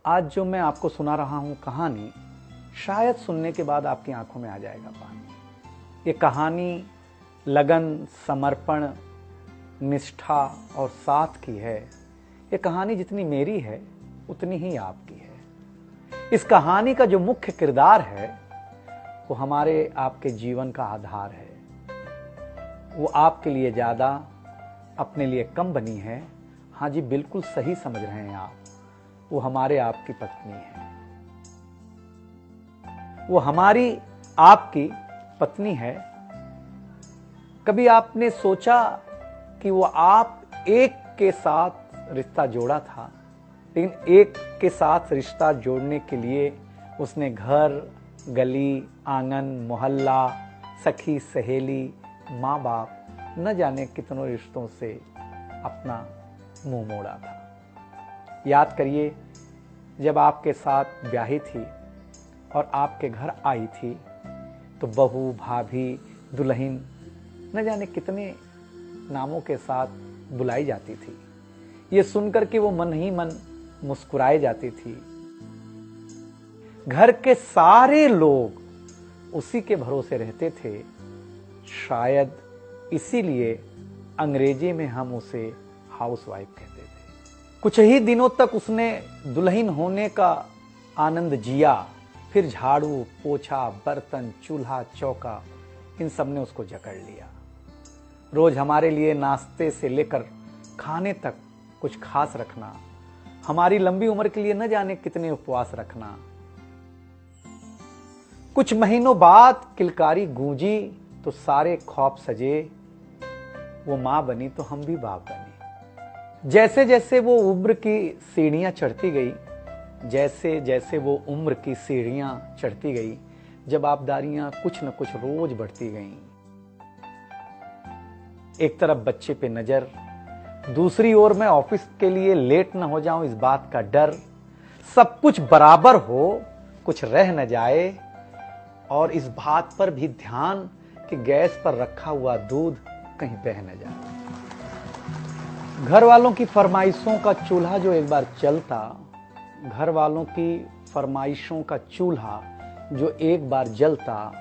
आज जो मैं आपको सुना रहा हूं कहानी, शायद सुनने के बाद आपकी आंखों में आ जाएगा पानी। ये कहानी लगन, समर्पण, निष्ठा और साथ की है। ये कहानी जितनी मेरी है उतनी ही आपकी है। इस कहानी का जो मुख्य किरदार है वो हमारे आपके जीवन का आधार है। वो आपके लिए ज्यादा, अपने लिए कम बनी है। हाँ जी, बिल्कुल सही समझ रहे हैं आप। वो हमारे आपकी पत्नी है। वो हमारी आपकी पत्नी है। कभी आपने सोचा कि वो आप एक के साथ रिश्ता जोड़ा था, लेकिन एक के साथ रिश्ता जोड़ने के लिए उसने घर, गली, आंगन, मोहल्ला, सखी, सहेली, माँ बाप, न जाने कितनों रिश्तों से अपना मुंह मोड़ा था। याद करिए, जब आपके साथ ब्याही थी और आपके घर आई थी तो बहू, भाभी, दुल्हन, न जाने कितने नामों के साथ बुलाई जाती थी। ये सुनकर के वो मन ही मन मुस्कुराए जाती थी। घर के सारे लोग उसी के भरोसे रहते थे। शायद इसीलिए अंग्रेजी में हम उसे हाउसवाइफ कहते थे। कुछ ही दिनों तक उसने दुल्हन होने का आनंद जिया। फिर झाड़ू, पोछा, बर्तन, चूल्हा, चौका, इन सब ने उसको जकड़ लिया। रोज हमारे लिए नाश्ते से लेकर खाने तक कुछ खास रखना, हमारी लंबी उम्र के लिए न जाने कितने उपवास रखना। कुछ महीनों बाद किलकारी गूंजी तो सारे ख्वाब सजे। वो मां बनी तो हम भी बाप बने। जैसे जैसे वो उम्र की सीढ़ियां चढ़ती गई, जैसे जैसे वो उम्र की सीढ़ियां चढ़ती गई, जवाबदारियां कुछ न कुछ रोज बढ़ती गईं। एक तरफ बच्चे पे नजर, दूसरी ओर मैं ऑफिस के लिए लेट न हो जाऊं इस बात का डर। सब कुछ बराबर हो, कुछ रह न जाए, और इस बात पर भी ध्यान कि गैस पर रखा हुआ दूध कहीं बह न जाए। घर वालों की फरमाइशों का चूल्हा जो एक बार चलता, घर वालों की फरमाइशों का चूल्हा जो एक बार जलता,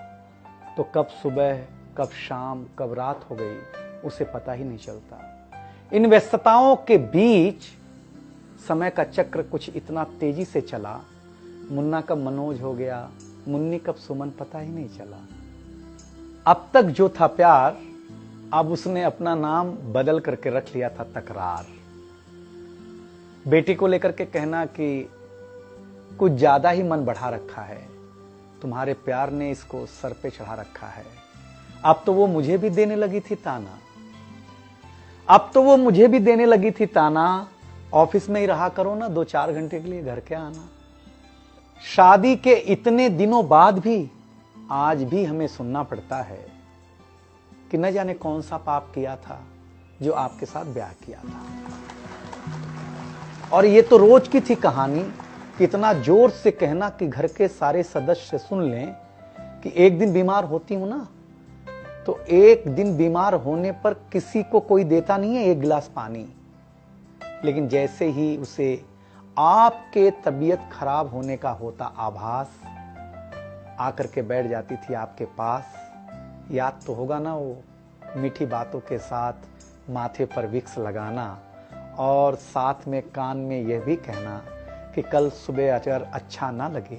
तो कब सुबह, कब शाम, कब रात हो गई उसे पता ही नहीं चलता। इन व्यस्तताओं के बीच समय का चक्र कुछ इतना तेजी से चला, मुन्ना कब मनोज हो गया, मुन्नी कब सुमन, पता ही नहीं चला। अब तक जो था प्यार, अब उसने अपना नाम बदल करके रख लिया था तकरार। बेटी को लेकर के कहना कि कुछ ज्यादा ही मन बढ़ा रखा है, तुम्हारे प्यार ने इसको सर पे चढ़ा रखा है। अब तो वो मुझे भी देने लगी थी ताना, अब तो वो मुझे भी देने लगी थी ताना, ऑफिस में ही रहा करो ना, 2-4 घंटे के लिए घर के आना। शादी के इतने दिनों बाद भी आज भी हमें सुनना पड़ता है कि न जाने कौन सा पाप किया था जो आपके साथ ब्याह किया था। और ये तो रोज की थी कहानी। इतना जोर से कहना कि घर के सारे सदस्य सुन लें कि एक दिन बीमार होती हूं ना, तो एक दिन बीमार होने पर किसी को कोई देता नहीं है 1 गिलास पानी, लेकिन जैसे ही उसे आपके तबीयत खराब होने का होता आभास, आकर के बैठ जाती थी आपके पास। याद तो होगा ना, वो मीठी बातों के साथ माथे पर विक्स लगाना और साथ में कान में यह भी कहना कि कल सुबह अगर अच्छा ना लगे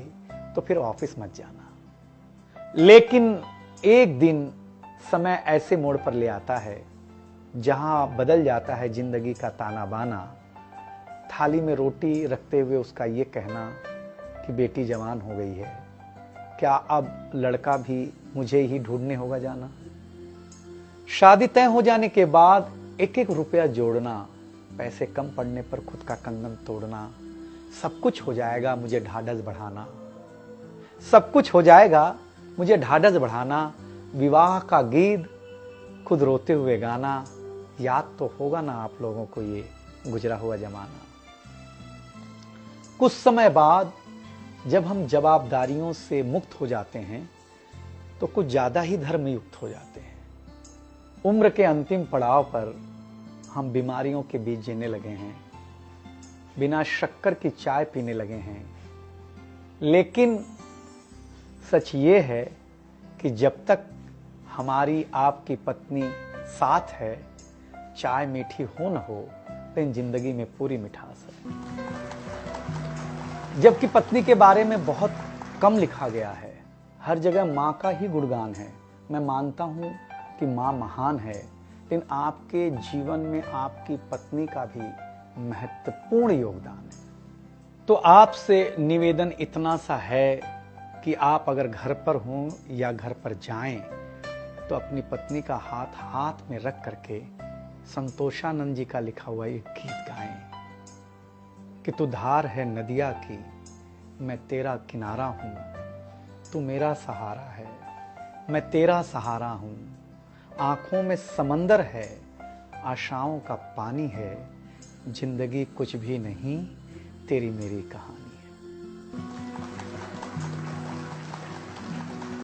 तो फिर ऑफिस मत जाना। लेकिन एक दिन समय ऐसे मोड़ पर ले आता है जहां बदल जाता है जिंदगी का ताना बाना। थाली में रोटी रखते हुए उसका ये कहना कि बेटी जवान हो गई है, क्या अब लड़का भी मुझे ही ढूंढने होगा जाना। शादी तय हो जाने के बाद 1-1 रुपया जोड़ना, पैसे कम पड़ने पर खुद का कंगन तोड़ना, सब कुछ हो जाएगा मुझे ढाढ़स बढ़ाना, सब कुछ हो जाएगा मुझे ढाढ़स बढ़ाना। विवाह का गीत खुद रोते हुए गाना। याद तो होगा ना आप लोगों को ये गुजरा हुआ जमाना। कुछ समय बाद जब हम जवाबदारियों से मुक्त हो जाते हैं तो कुछ ज्यादा ही धर्मयुक्त हो जाते हैं। उम्र के अंतिम पड़ाव पर हम बीमारियों के बीच जीने लगे हैं। बिना शक्कर की चाय पीने लगे हैं। लेकिन सच ये है कि जब तक हमारी आपकी पत्नी साथ है, चाय मीठी हो न हो, लेकिन जिंदगी में पूरी मिठास है। जबकि पत्नी के बारे में बहुत कम लिखा गया है, हर जगह माँ का ही गुणगान है। मैं मानता हूं कि माँ महान है, लेकिन आपके जीवन में आपकी पत्नी का भी महत्वपूर्ण योगदान है। तो आपसे निवेदन इतना सा है कि आप अगर घर पर हों या घर पर जाएं तो अपनी पत्नी का हाथ हाथ में रख करके संतोषानंद जी का लिखा हुआ एक गीत गाएं कि तू धार है नदिया की, मैं तेरा किनारा हूं, तू मेरा सहारा है, मैं तेरा सहारा हूं। आंखों में समंदर है, आशाओं का पानी है, जिंदगी कुछ भी नहीं, तेरी मेरी कहानी है।